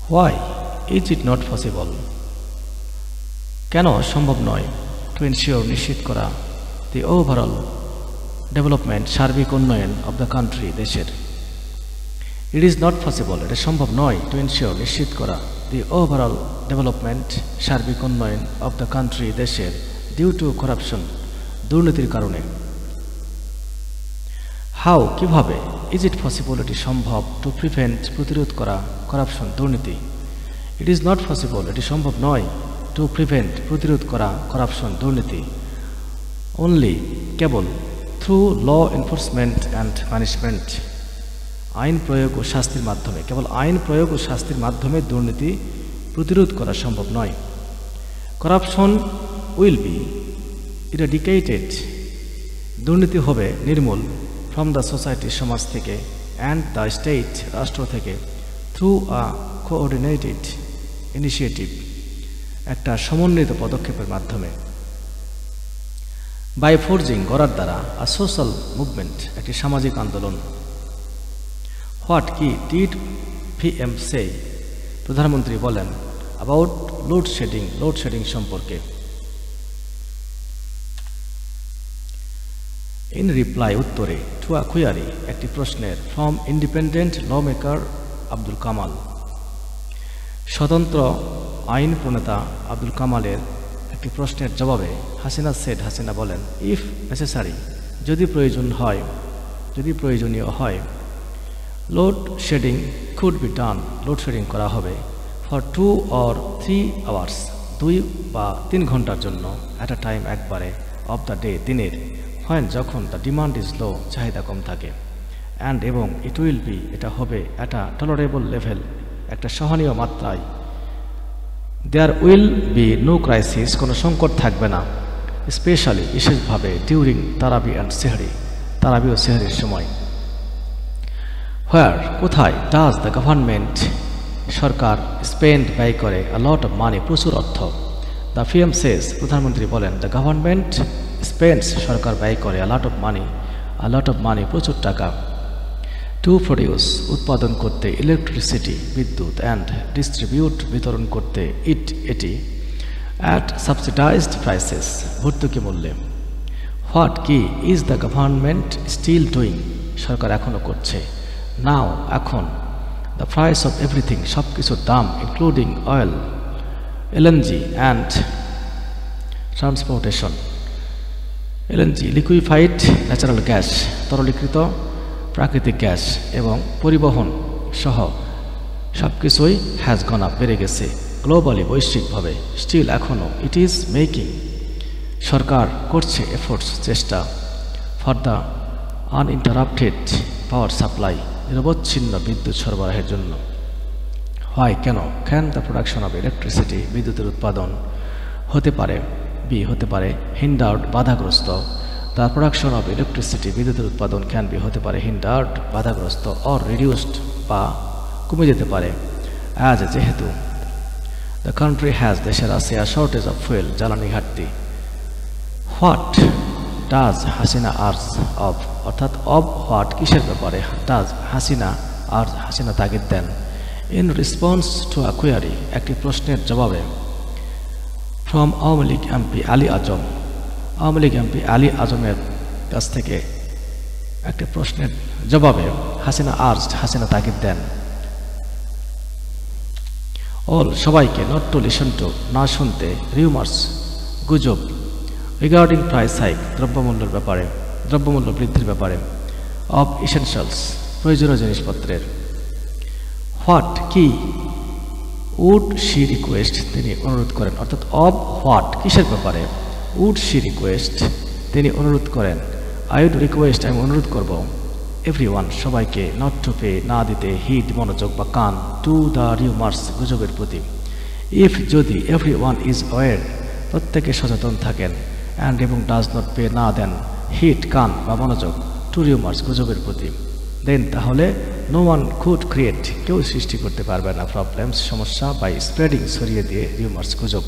Why is it not possible? কেন সম্ভব নয় to ensure নিশ্চিত করা the overall development সার্বিক উন্নয়ন of the country দেশের It is not possible এটা সম্ভব নয় to ensure নিশ্চিত করা the overall development সার্বিক উন্নয়ন of the country দেশের due to corruption দুর্নীতির কারণে How কিভাবে is it possible এটি সম্ভব to prevent প্রতিরোধ করা corruption দুর্নীতি It is not possible এটি সম্ভব নয় to prevent প্রতিরোধ করা corruption দুর্নীতি only cable through law enforcement and punishment আইন প্রয়োগ ও শাস্তির মাধ্যমে কেবল আইন প্রয়োগ ও শাস্তির মাধ্যমে দুর্নীতি প্রতিরোধ করা সম্ভব নয় corruption will be eradicated দুর্নীতি হবে নির্মূল from the society সমাজ থেকে and the state রাষ্ট্র থেকে through a coordinated initiative একটা সমন্বিত পদক্ষেপের মাধ্যমে by forging গড়ার দ্বারা a social movement একটি সামাজিক আন্দোলন What কি did PM say প্রধানমন্ত্রী বলেন about load shedding সম্পর্কে In reply উত্তরে to a query একটি প্রশ্নের from independent lawmaker Abdul Kamal স্বতন্ত্র আইন প্রণেতা আব্দুল কামালের একটি প্রশ্নের জবাবে হাসিনা বলেন if necessary যদি প্রয়োজনীয় হয় load shedding could be done load shedding করা হবে for 2 or 3 hours 2 বা 3 ঘন্টার জন্য at a time একবারে of the day দিনের when যখন the demand is low চাহিদা কম থাকে and এবং it will be এটা হবে at a tolerable level একটা সহনীয় মাত্রায় there will be no crisis কোনো সংকট থাকবে না especially বিশেষভাবে during তারাবি and সেহরি তারাবি ও সেহরির সময় where কোথায় does the government Sarkar spend ব্যয় করে a lot of money প্রচুর অর্থ the PM says প্রধানমন্ত্রী বলেন the government spends সরকার ব্যয় করে a lot of money প্রচুর টাকা to produce উৎপাদন করতে electricity বিদ্যুৎ and distribute বিতরণ করতে এটি at subsidized prices ভর্তুকি মূল্যে what কি is the government still doing সরকার এখনো করছে now এখন the price of everything সবকিছুর দাম including oil LNG and transportation LNG liquefied natural gas তরলীকৃত প্রাকৃতিক গ্যাস এবং পরিবহন সহ সবকিছুই has gone up বেড়ে গেছে গ্লোবালি বৈশ্বিকভাবে still এখনো it is making সরকার করছে efforts চেষ্টা for the uninterrupted power supply নিরবচ্ছিন্ন বিদ্যুৎ সরবরাহের জন্য why কেন can the production of electricity বিদ্যুতের উৎপাদন হতে পারে hindered বাধাগ্রস্ত the production of electricity বিদ্যুতের উৎপাদন can be হতে পারে hindered বাধাগ্রস্ত or reduced বা কমে যেতে পারে as যেহেতু the country has দেশের আছে a shortage of fuel জ্বালানি ঘাটতি what does Hasina urge of অর্থাৎ of what কিসের ব্যাপারে does হাসিনা তাগিদ দেন in response to a query একটি প্রশ্নের জবাবে from আওয়ামী লীগ এমপি আলী আজমের কাছ থেকে একটি প্রশ্নের জবাবে হাসিনা তাগিদ দেন all সবাইকে not to listen to না শুনতে rumors গুজব regarding price hike দ্রব্যমূল্য বৃদ্ধির ব্যাপারে of essentials প্রয়োজনীয় জিনিসপত্রের what কি would she request তিনি অনুরোধ করেন অর্থাৎ of what কিসের ব্যাপারে would she request তিনি অনুরোধ করেন I would request আমি অনুরোধ করব everyone সবাইকে not to pay না দিতে heed মনোযোগ বা কান to the rumors গুজবের প্রতি if যদি everyone is aware প্রত্যেকে সচেতন থাকেন and এবং does not pay না দেন heed কান বা মনোযোগ to rumors গুজবের প্রতি then তাহলে no one could create কেউ সৃষ্টি করতে পারবে না problems সমস্যা by spreading ছড়িয়ে দিয়ে rumors গুজব